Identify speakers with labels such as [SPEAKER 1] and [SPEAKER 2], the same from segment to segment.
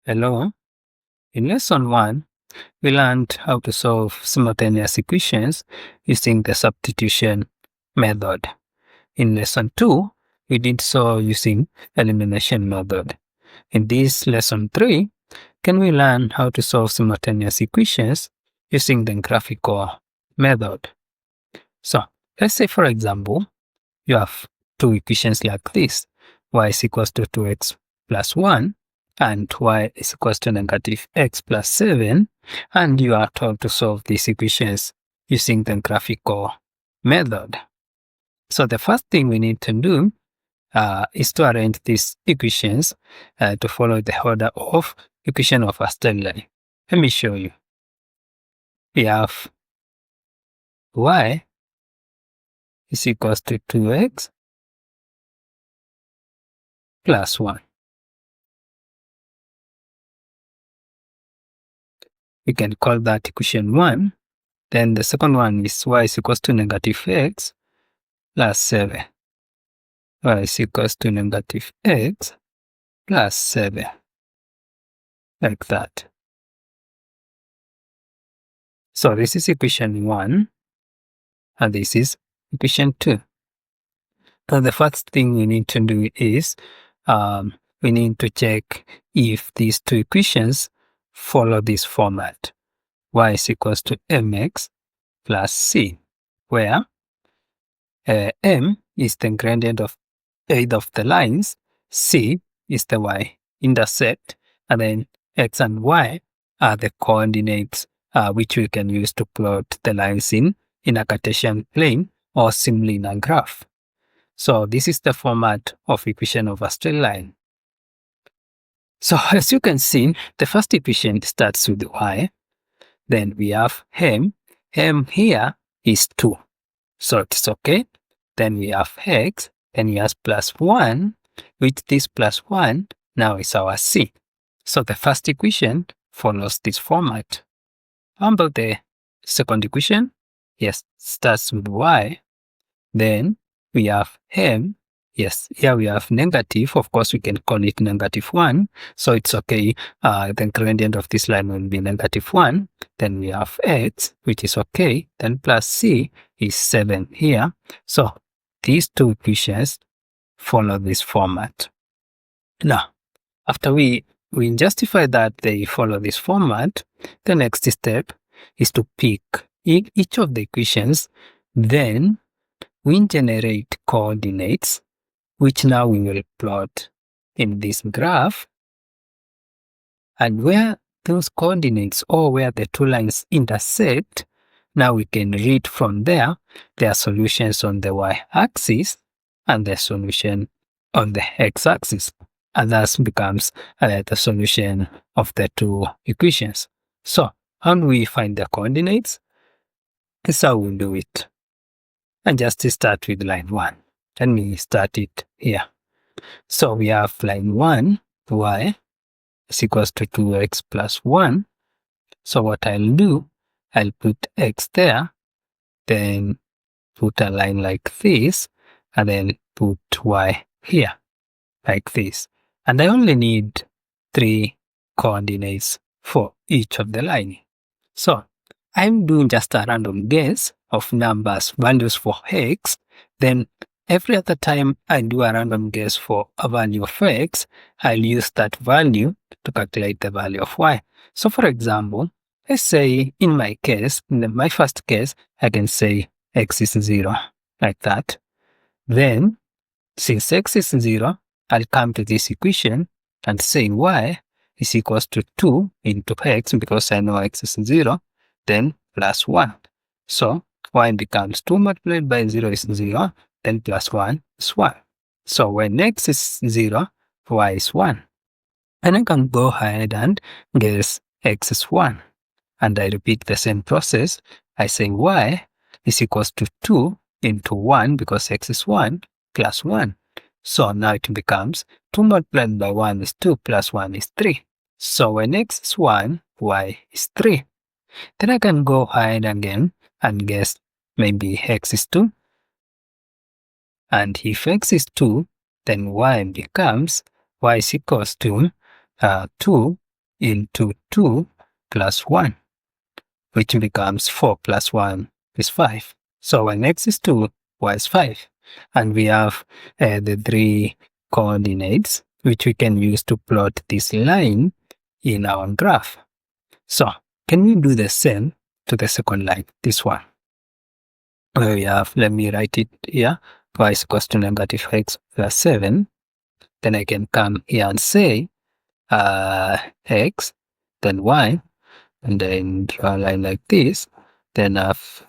[SPEAKER 1] Hello. In lesson 1, we learned how to solve simultaneous equations using the substitution method. In lesson 2, we did so using elimination method. In this lesson 3, can we learn how to solve simultaneous equations using the graphical method? So, let's say for example, you have two equations like this. Y is equals to 2x plus 1 and y is equals to negative x plus 7, and you are told to solve these equations using the graphical method. So the first thing we need to do is to arrange these equations to follow the order of equation of a straight line. Let me show you. We have y is equals to 2x plus 1. We can call that equation 1. Then the second one is y is equals to negative x plus 7. Y is equals to negative x plus 7. Like that. So this is equation 1 and this is equation 2. So the first thing we need to do is we need to check if these two equations follow this format. Y is equals to mx plus c, where m is the gradient of either of the lines, c is the y-intercept, and then x and y are the coordinates which we can use to plot the lines in a Cartesian plane or simply in a graph. So this is the format of equation of a straight line. So as you can see, the first equation starts with y. Then we have m. M here is 2. So it's okay. Then we have x. Then we have plus 1. With this plus 1, now is our c. So the first equation follows this format. How about the second equation? Yes, starts with y. Then we have m. Yes, here we have negative. Of course, we can call it negative 1. So it's okay. The gradient of this line will be negative 1. Then we have x, which is okay. Then plus c is 7 here. So these two equations follow this format. Now, after we justify that they follow this format, the next step is to pick each of the equations. Then we generate coordinates, which now we will plot in this graph. And where those coordinates or where the two lines intersect, now we can read from there their solutions on the y-axis and the solution on the x-axis. And thus becomes the solution of the two equations. So how do we find the coordinates? That's how we'll do it. And just start with line 1. Let me start it here. So we have line 1, y is equals to 2x plus 1. So what I'll do, I'll put x there, then put a line like this, and then put y here, like this. And I only need 3 coordinates for each of the line. So I'm doing just a random guess of numbers, values for x. Then every other time I do a random guess for a value of x, I'll use that value to calculate the value of y. So for example, let's say in my case, in my first case, I can say x is 0, like that. Then, since x is 0, I'll come to this equation and say y is equals to 2 into x, because I know x is 0, then plus 1. So y becomes 2 multiplied by 0 is 0, then plus 1 is 1. So when x is 0, y is 1. And I can go ahead and guess x is 1. And I repeat the same process. I say y is equals to 2 into 1, because x is 1, plus 1. So now it becomes 2 multiplied by 1 is 2, plus 1 is 3. So when x is 1, y is 3. Then I can go ahead again and guess maybe x is 2. And if x is 2, then y becomes y is equals to 2 into 2 plus 1, which becomes 4 plus 1 is 5. So when x is 2, y is 5. And we have the 3 coordinates, which we can use to plot this line in our graph. So can we do the same to the second line, this one? Where we have, let me write it here, y is equals to negative x plus 7. Then I can come here and say x, then y, and then draw a line like this, then have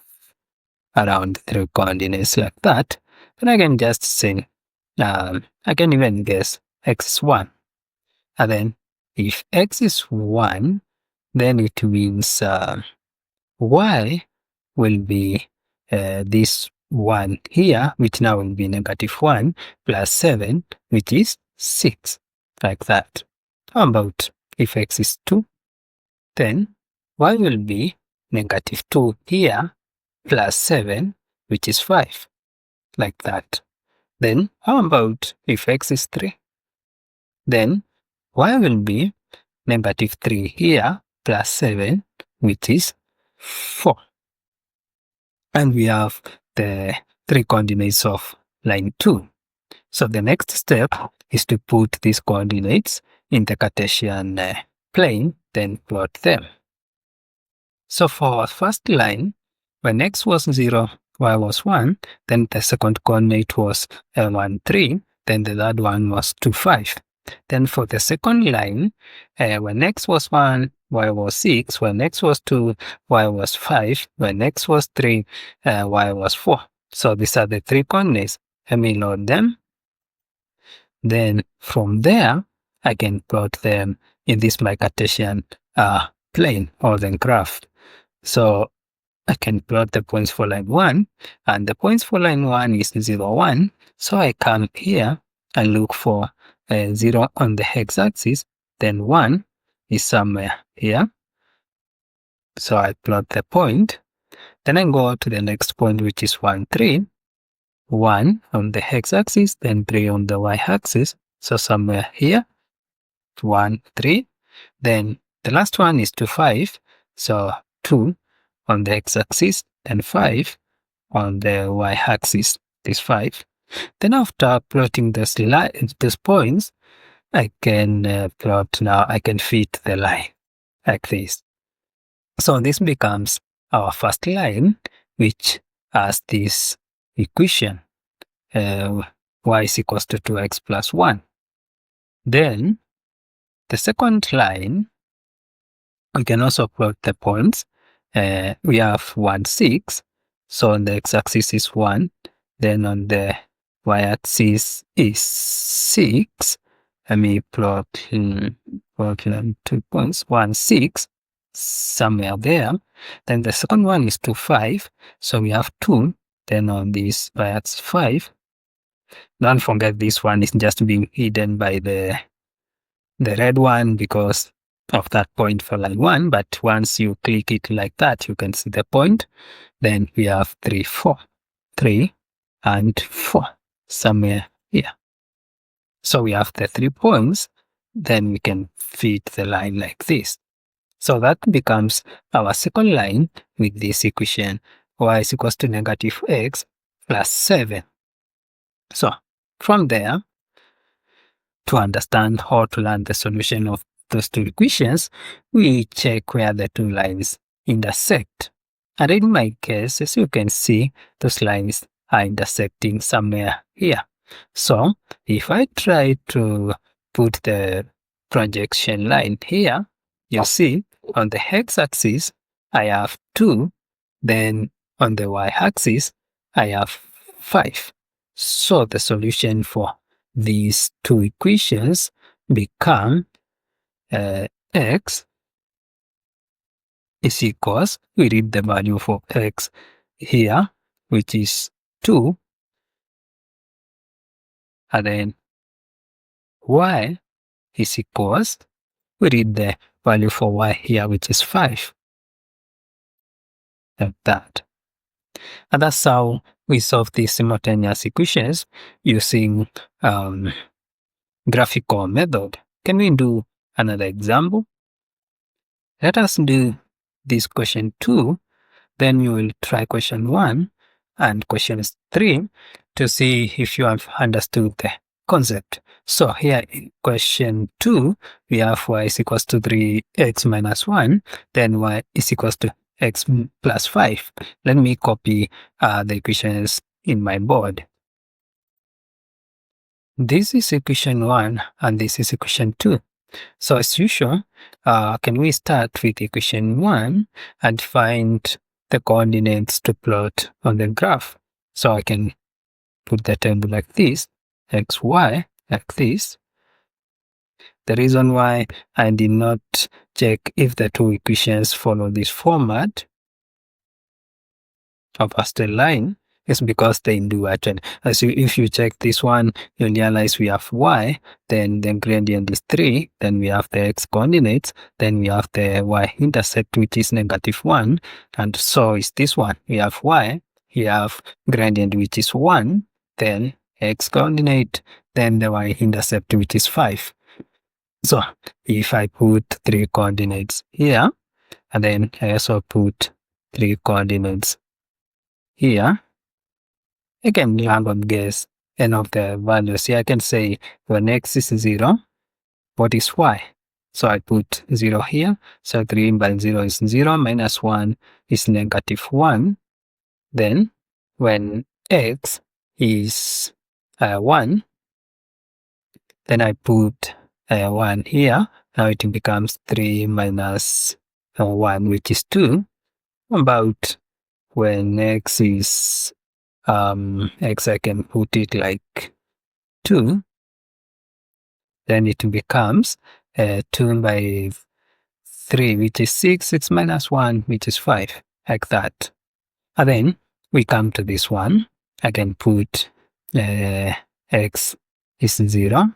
[SPEAKER 1] around 3 coordinates like that. Then I can just say, I can even guess x is 1. And then if x is 1, then it means y will be this 1 here, which now will be negative 1 plus 7, which is 6, like that. How about if x is 2? Then y will be negative 2 here plus 7, which is 5, like that. Then how about if x is 3? Then y will be negative 3 here plus 7, which is 4. And we have the 3 coordinates of line 2. So the next step is to put these coordinates in the Cartesian plane, then plot them. So for our first line, when x was 0, y was 1, then the second coordinate was 1, 3, then the third one was 2, 5. Then for the second line, when x was 1, y was 6, when x was 2, y was 5, when x was 3, y was 4. So these are the 3 coordinates. Let me load them. Then from there, I can plot them in this my Cartesian plane or the graph. So I can plot the points for line 1, and the points for line 1 is 0, 1. So I come here and look for 0 on the x-axis, then 1 is somewhere here. So I plot the point. Then I go to the next point, which is 1, 3. 1 on the x-axis, then 3 on the y-axis. So somewhere here, 1, 3. Then the last one is 2, 5. So 2 on the x-axis, then 5 on the y-axis, this 5. Then after plotting these points, I can plot now, I can fit the line like this. So this becomes our first line, which has this equation, y is equals to 2x plus 1. Then the second line, we can also plot the points. We have 1, 6. So on the x-axis is 1. Then on the y-axis is 6. Let me plot 2 points, 1, 6, somewhere there. Then the second one is 2, 5. So we have 2. Then on this y-axis 5. Don't forget this one is just being hidden by the red one because of that point for line 1, but once you click it like that, you can see the point. Then we have 3, 4, 3 and 4 somewhere here. So we have the 3 points, then we can fit the line like this. So that becomes our second line with this equation, y is equals to negative x plus 7. So from there, to understand how to learn the solution of those 2 equations, we check where the 2 lines intersect. And in my case, as you can see, those lines are intersecting somewhere here. So if I try to put the projection line here, you see on the x-axis, I have 2. Then on the y-axis, I have 5. So the solution for these 2 equations become x is equals, we read the value for x here, which is 2, and then y is equals, we read the value for y here, which is 5, like that. And that's how we solve these simultaneous equations using graphical method. Can we do another example? Let us do this question 2, then you will try question 1 and question 3 to see if you have understood the concept. So here in question 2, we have y is equals to 3x minus 1, then y is equals to x plus 5. Let me copy the equations in my board. This is equation 1 and this is equation 2. So as usual, can we start with equation 1 and find the coordinates to plot on the graph? So I can put the table like this, x, y, like this. The reason why I did not check if the two equations follow this format of a straight line is because they do actually. If you check this one, you realize we have y, then the gradient is 3, then we have the x coordinates, then we have the y-intercept, which is -1, and so is this one. We have y, we have gradient, which is 1, then x coordinate, then the y-intercept, which is 5. So if I put 3 coordinates here, and then I also put 3 coordinates here, I can random guess any of the values. Here I can say when x is 0, what is y? So I put 0 here. So 3 by 0 is 0, minus 1 is -1. Then when x is 1, then I put 1 here. Now it becomes 3 minus 1, which is 2. About when x is x, I can put it like 2, then it becomes 2 by 3, which is 6, 6 minus 1, which is 5, like that. And then we come to this one. I can put x is 0,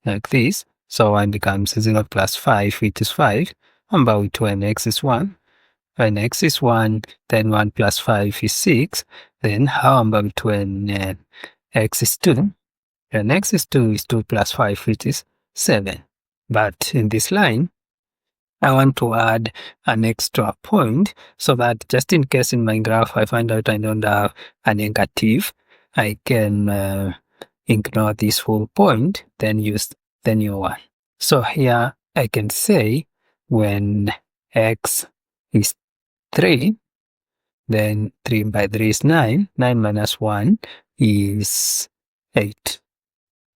[SPEAKER 1] like this. So 1 becomes 0 plus 5, which is 5. About when x is 1. When x is 1, then 1 plus 5 is 6. Then how about when x is 2? When x is 2 is 2 plus 5, which is 7. But in this line, I want to add an extra point so that just in case in my graph I find out I don't have a negative, I can ignore this whole point, then use the new one. So here I can say when x is 3, then 3 by 3 is 9. 9 minus 1 is 8.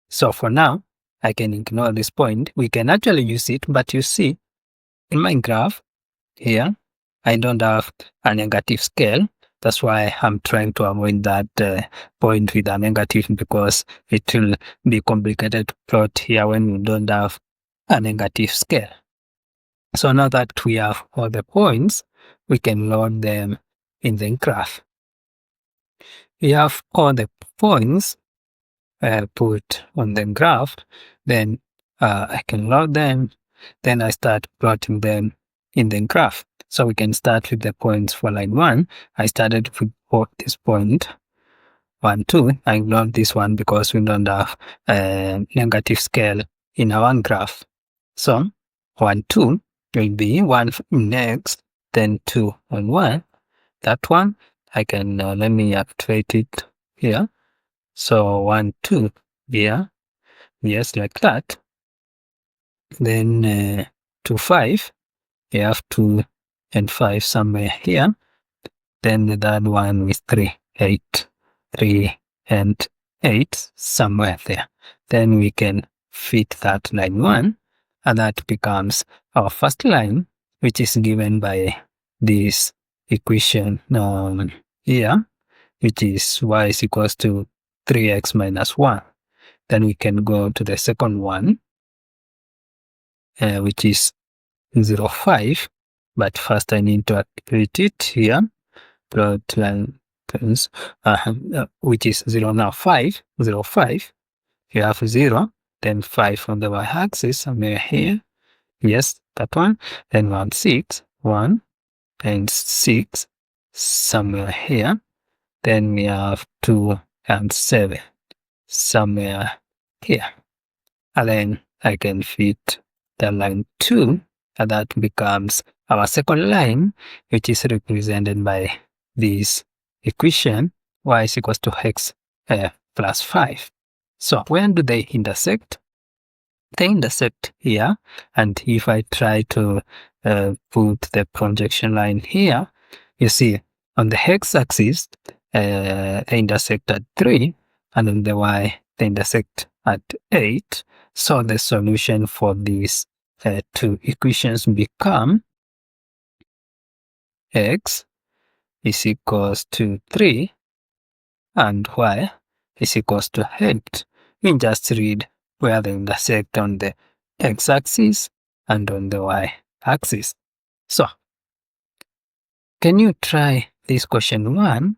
[SPEAKER 1] So for now, I can ignore this point. We can actually use it, but you see, in my graph here, I don't have a negative scale. That's why I'm trying to avoid that point with a negative, because it will be complicated to plot here when we don't have a negative scale. So now that we have all the points, we can load them in the graph. We have all the points put on the graph, then I can load them, then I start plotting them in the graph. So we can start with the points for line 1. I started with this point 1, 2. I ignored this one because we don't have a negative scale in our graph. So 1, 2 will be 1 next, then 2 on 1. That one, I can, let me activate it here. So 1, 2 here, yes, like that. Then 2, 5, you have 2 and 5 somewhere here. Then the third one is 3, 8, 3 and 8 somewhere there. Then we can fit that line 1, and that becomes our first line, which is given by this equation here, which is y is equals to 3x minus 1. Then we can go to the second one, which is 0, 5. But first I need to activate it here. Plot line, which is 0 now, 5, 0, 5. You have 0, then 5 on the y-axis somewhere here. Yes, that one. Then 1, 6, 1, and 6 somewhere here. Then we have 2 and 7 somewhere here. And then I can fit the line 2 and that becomes our second line, which is represented by this equation, y is equals to x plus 5. So when do they intersect? They intersect here, and if I try to put the projection line here, you see on the x-axis they intersect at 3, and on the y they intersect at 8. So the solution for these two equations become x is equals to 3 and y is equals to 8. We just read where they intersect on the x-axis and on the y-axis. So, can you try this question 1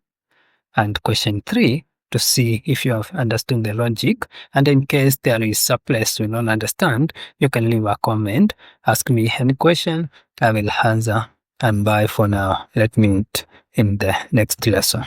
[SPEAKER 1] and question 3 to see if you have understood the logic? And in case there is a place you don't understand, you can leave a comment, ask me any question, I will answer. And bye for now. Let me meet in the next lesson.